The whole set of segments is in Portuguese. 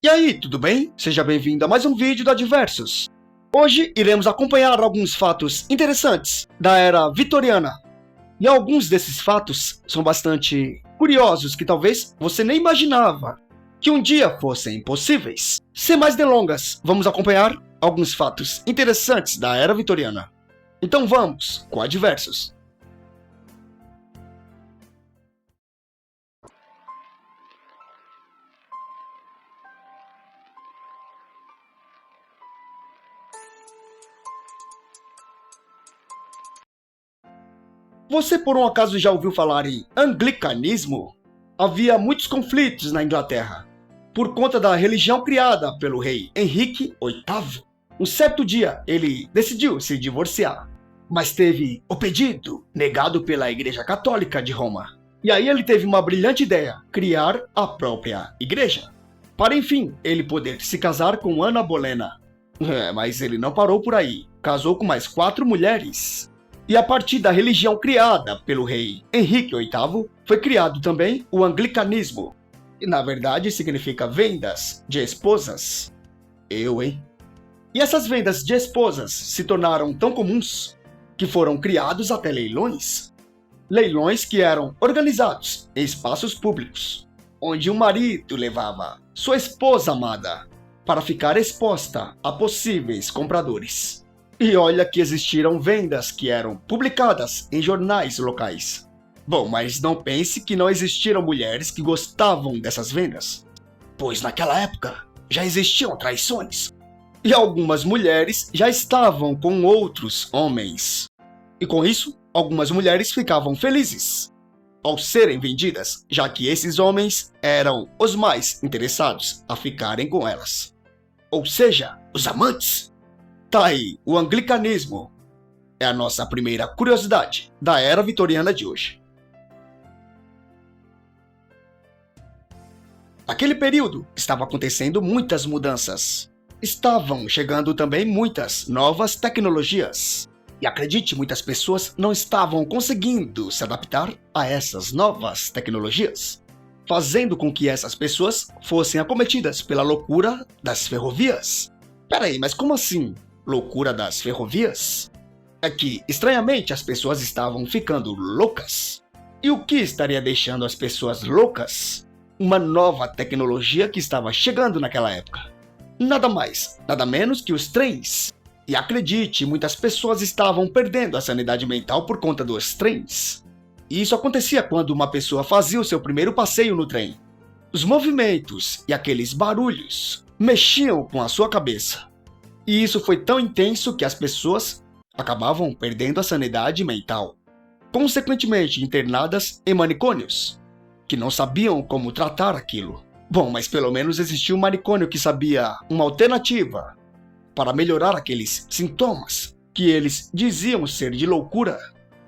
E aí, tudo bem? Seja bem-vindo a mais um vídeo da Diversos. Hoje iremos acompanhar alguns fatos interessantes da era vitoriana. E alguns desses fatos são bastante curiosos que talvez você nem imaginava que um dia fossem possíveis. Sem mais delongas, vamos acompanhar alguns fatos interessantes da era vitoriana. Então vamos com a Diversos. Você por um acaso já ouviu falar em anglicanismo? Havia muitos conflitos na Inglaterra, por conta da religião criada pelo rei Henrique VIII. Um certo dia, ele decidiu se divorciar, mas teve o pedido negado pela Igreja Católica de Roma. E aí ele teve uma brilhante ideia, criar a própria igreja, para enfim ele poder se casar com Ana Bolena. Mas ele não parou por aí, casou com mais 4 mulheres. E a partir da religião criada pelo rei Henrique VIII, foi criado também o anglicanismo, que na verdade significa vendas de esposas. E essas vendas de esposas se tornaram tão comuns que foram criados até leilões. Leilões que eram organizados em espaços públicos, onde o marido levava sua esposa amada para ficar exposta a possíveis compradores. E olha que existiram vendas que eram publicadas em jornais locais. Bom, mas não pense que não existiram mulheres que gostavam dessas vendas, pois naquela época já existiam traições, e algumas mulheres já estavam com outros homens. E com isso, algumas mulheres ficavam felizes ao serem vendidas, já que esses homens eram os mais interessados a ficarem com elas. Ou seja, os amantes. Tá aí, o anglicanismo é a nossa primeira curiosidade da era vitoriana de hoje. Naquele período, estava acontecendo muitas mudanças. Estavam chegando também muitas novas tecnologias. E acredite, muitas pessoas não estavam conseguindo se adaptar a essas novas tecnologias, fazendo com que essas pessoas fossem acometidas pela loucura das ferrovias. Peraí, mas como assim? Loucura das ferrovias? É que, estranhamente, as pessoas estavam ficando loucas. E o que estaria deixando as pessoas loucas? Uma nova tecnologia que estava chegando naquela época. Nada mais, nada menos que os trens. E acredite, muitas pessoas estavam perdendo a sanidade mental por conta dos trens. E isso acontecia quando uma pessoa fazia o seu primeiro passeio no trem. Os movimentos e aqueles barulhos mexiam com a sua cabeça. E isso foi tão intenso que as pessoas acabavam perdendo a sanidade mental, consequentemente internadas em manicômios, que não sabiam como tratar aquilo. Bom, mas pelo menos existia um manicômio que sabia uma alternativa para melhorar aqueles sintomas que eles diziam ser de loucura,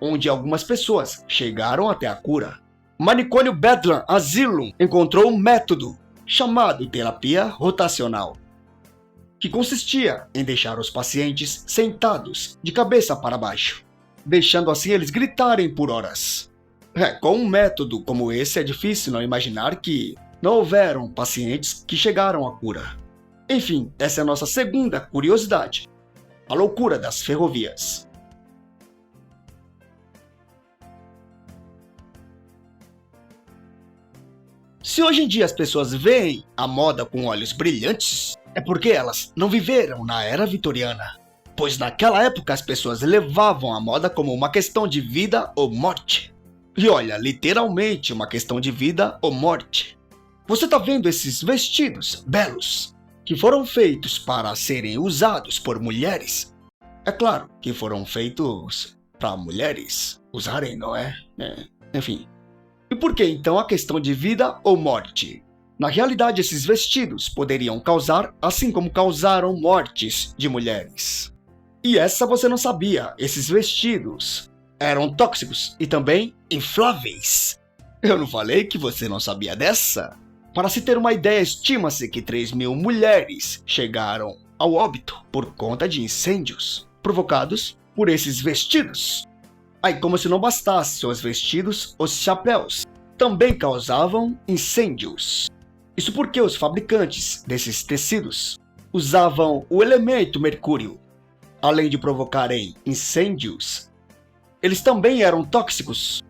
onde algumas pessoas chegaram até a cura. O manicômio Bedlam Asylum encontrou um método chamado terapia rotacional, que consistia em deixar os pacientes sentados de cabeça para baixo, deixando assim eles gritarem por horas. Com um método como esse é difícil não imaginar que não houveram pacientes que chegaram à cura. Enfim, essa é a nossa segunda curiosidade, a loucura das ferrovias. Se hoje em dia as pessoas veem a moda com olhos brilhantes, é porque elas não viveram na era vitoriana, pois naquela época as pessoas levavam a moda como uma questão de vida ou morte. E olha, literalmente uma questão de vida ou morte. Você tá vendo esses vestidos belos, que foram feitos para serem usados por mulheres? É claro que foram feitos para mulheres usarem, não é? Enfim. E por que então a questão de vida ou morte? Na realidade, esses vestidos poderiam causar, assim como causaram mortes de mulheres. E essa você não sabia, esses vestidos eram tóxicos e também infláveis. Eu não falei que você não sabia dessa? Para se ter uma ideia, estima-se que 3.000 mulheres chegaram ao óbito por conta de incêndios provocados por esses vestidos. Aí, como se não bastasse os vestidos, os chapéus também causavam incêndios. Isso porque os fabricantes desses tecidos usavam o elemento mercúrio. Além de provocarem incêndios, eles também eram tóxicos,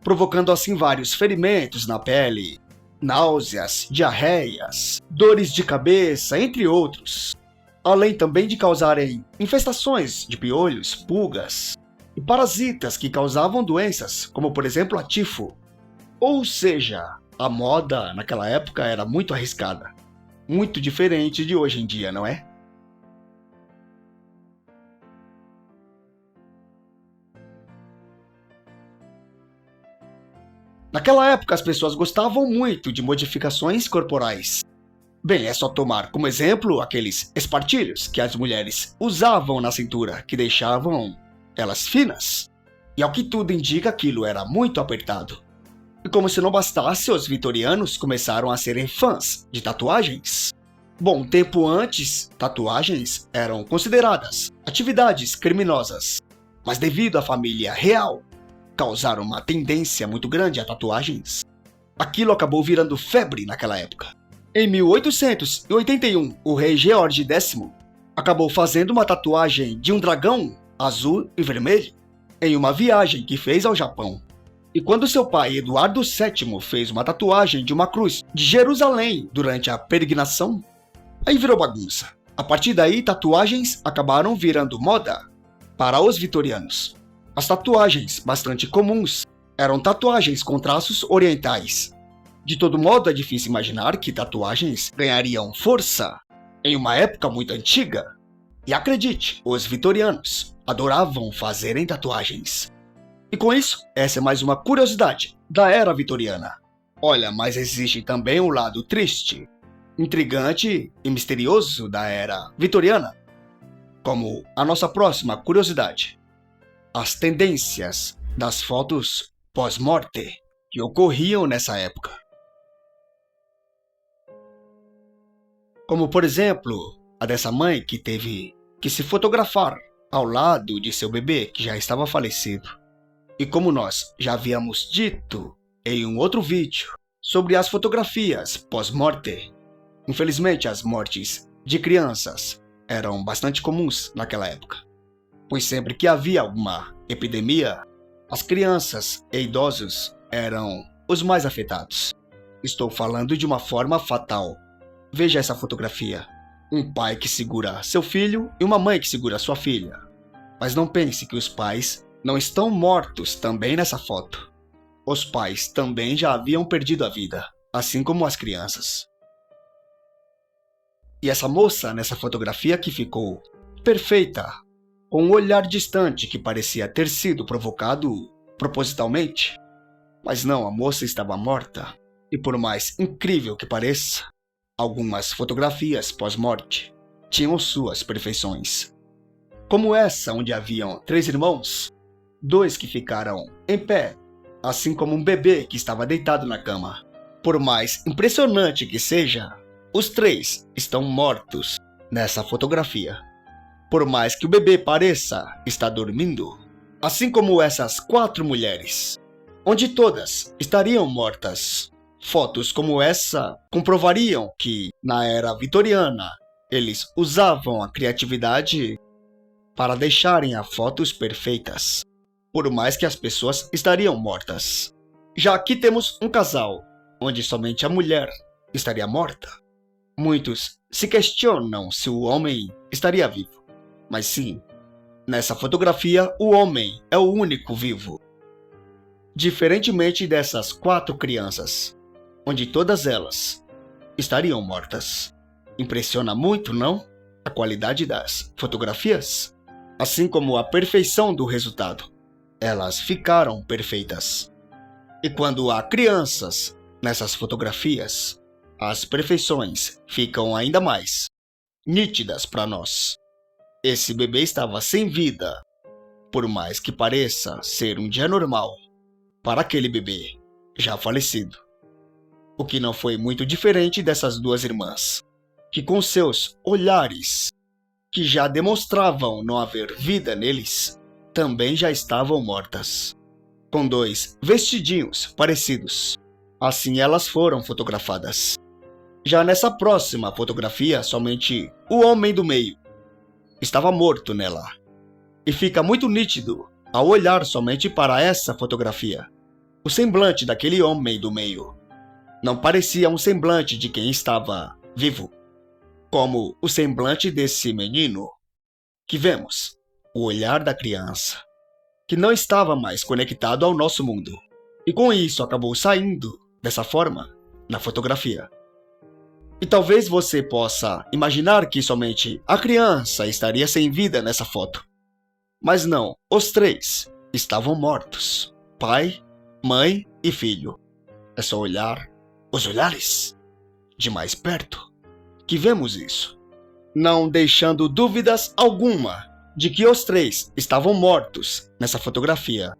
provocando assim vários ferimentos na pele, náuseas, diarreias, dores de cabeça, entre outros. Além também de causarem infestações de piolhos, pulgas e parasitas que causavam doenças, como por exemplo a tifo. Ou seja, a moda naquela época era muito arriscada, muito diferente de hoje em dia, não é? Naquela época, as pessoas gostavam muito de modificações corporais. Bem, é só tomar como exemplo aqueles espartilhos que as mulheres usavam na cintura, que deixavam elas finas. E ao que tudo indica, aquilo era muito apertado. E como se não bastasse, os vitorianos começaram a serem fãs de tatuagens. Bom, um tempo antes, tatuagens eram consideradas atividades criminosas. Mas devido à família real causar uma tendência muito grande a tatuagens, aquilo acabou virando febre naquela época. Em 1881, o rei George X acabou fazendo uma tatuagem de um dragão azul e vermelho em uma viagem que fez ao Japão. E quando seu pai, Eduardo VII, fez uma tatuagem de uma cruz de Jerusalém durante a peregrinação, aí virou bagunça. A partir daí, tatuagens acabaram virando moda para os vitorianos. As tatuagens, bastante comuns, eram tatuagens com traços orientais. De todo modo, é difícil imaginar que tatuagens ganhariam força em uma época muito antiga. E acredite, os vitorianos adoravam fazerem tatuagens. E com isso, essa é mais uma curiosidade da era vitoriana. Olha, mas existe também um lado triste, intrigante e misterioso da era vitoriana, como a nossa próxima curiosidade: as tendências das fotos pós-morte que ocorriam nessa época. Como, por exemplo, a dessa mãe que teve que se fotografar ao lado de seu bebê que já estava falecido. E como nós já havíamos dito em um outro vídeo sobre as fotografias pós-morte, infelizmente as mortes de crianças eram bastante comuns naquela época, pois sempre que havia alguma epidemia, as crianças e idosos eram os mais afetados. Estou falando de uma forma fatal. Veja essa fotografia. Um pai que segura seu filho e uma mãe que segura sua filha. Mas não pense que os pais não estão mortos também nessa foto. Os pais também já haviam perdido a vida, assim como as crianças. E essa moça nessa fotografia que ficou perfeita, com um olhar distante que parecia ter sido provocado propositalmente. Mas não, a moça estava morta. E por mais incrível que pareça, algumas fotografias pós-morte tinham suas perfeições. Como essa onde haviam 3 irmãos, 2 que ficaram em pé, assim como um bebê que estava deitado na cama. Por mais impressionante que seja, os 3 estão mortos nessa fotografia. Por mais que o bebê pareça estar dormindo, assim como essas 4 mulheres, onde todas estariam mortas. Fotos como essa comprovariam que, na era vitoriana, eles usavam a criatividade para deixarem as fotos perfeitas, por mais que as pessoas estariam mortas. Já aqui temos um casal, onde somente a mulher estaria morta. Muitos se questionam se o homem estaria vivo. Mas sim, nessa fotografia o homem é o único vivo. Diferentemente dessas 4 crianças, onde todas elas estariam mortas. Impressiona muito, não? A qualidade das fotografias, assim como a perfeição do resultado. Elas ficaram perfeitas. E quando há crianças nessas fotografias, as perfeições ficam ainda mais nítidas para nós. Esse bebê estava sem vida, por mais que pareça ser um dia normal para aquele bebê já falecido. O que não foi muito diferente dessas 2 irmãs, que com seus olhares, que já demonstravam não haver vida neles, também já estavam mortas, com 2 vestidinhos parecidos. Assim elas foram fotografadas. Já nessa próxima fotografia, somente o homem do meio estava morto nela. E fica muito nítido, ao olhar somente para essa fotografia, o semblante daquele homem do meio. Não parecia um semblante de quem estava vivo, como o semblante desse menino que vemos, o olhar da criança, que não estava mais conectado ao nosso mundo. E com isso acabou saindo dessa forma na fotografia. E talvez você possa imaginar que somente a criança estaria sem vida nessa foto. Mas não, os três estavam mortos. Pai, mãe e filho. É só olhar os olhares de mais perto que vemos isso, não deixando dúvidas alguma de que os três estavam mortos nessa fotografia.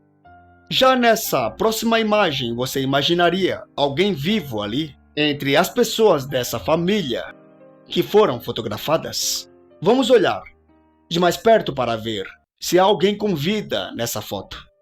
Já nessa próxima imagem, você imaginaria alguém vivo ali, entre as pessoas dessa família que foram fotografadas? Vamos olhar de mais perto para ver se há alguém com vida nessa foto.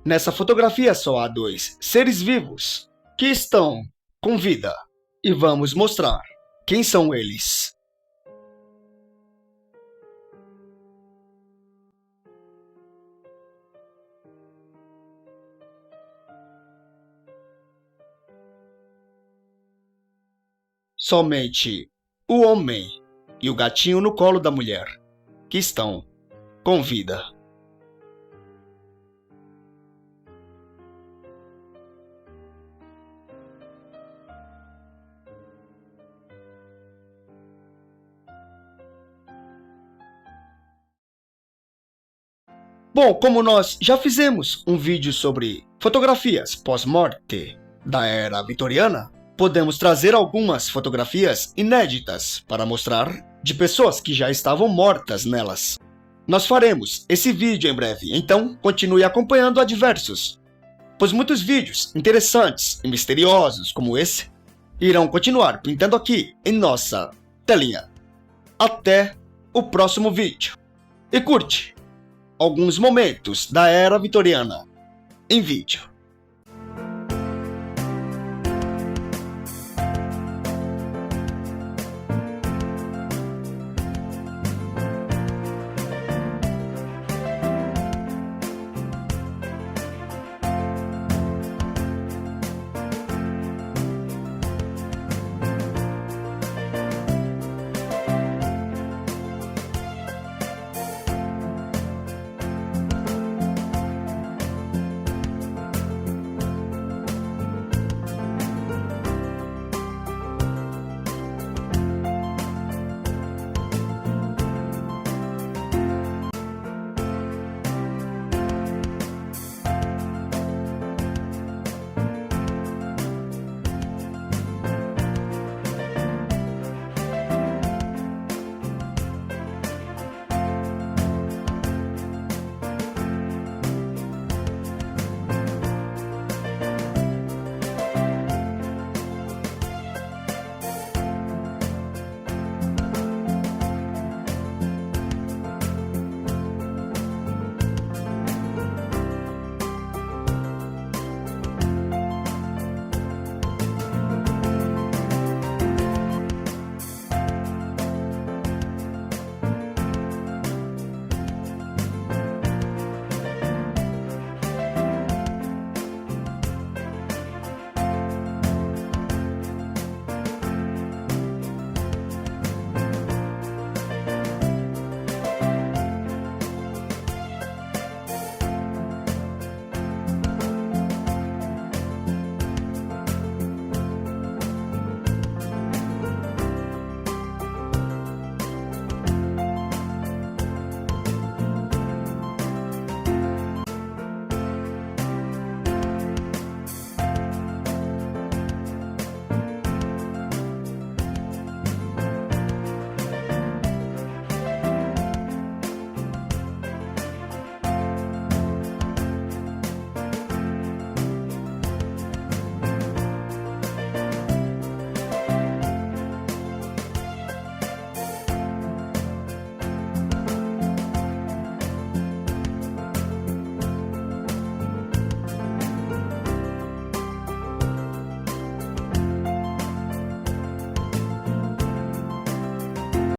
Nessa fotografia só há dois seres vivos que estão com vida. E vamos mostrar quem são eles. Somente o homem e o gatinho no colo da mulher, que estão com vida. Bom, como nós já fizemos um vídeo sobre fotografias pós-morte da era vitoriana, podemos trazer algumas fotografias inéditas para mostrar de pessoas que já estavam mortas nelas. Nós faremos esse vídeo em breve, então continue acompanhando a Diversos, pois muitos vídeos interessantes e misteriosos como esse irão continuar pintando aqui em nossa telinha. Até o próximo vídeo. E curte alguns momentos da era vitoriana em vídeo.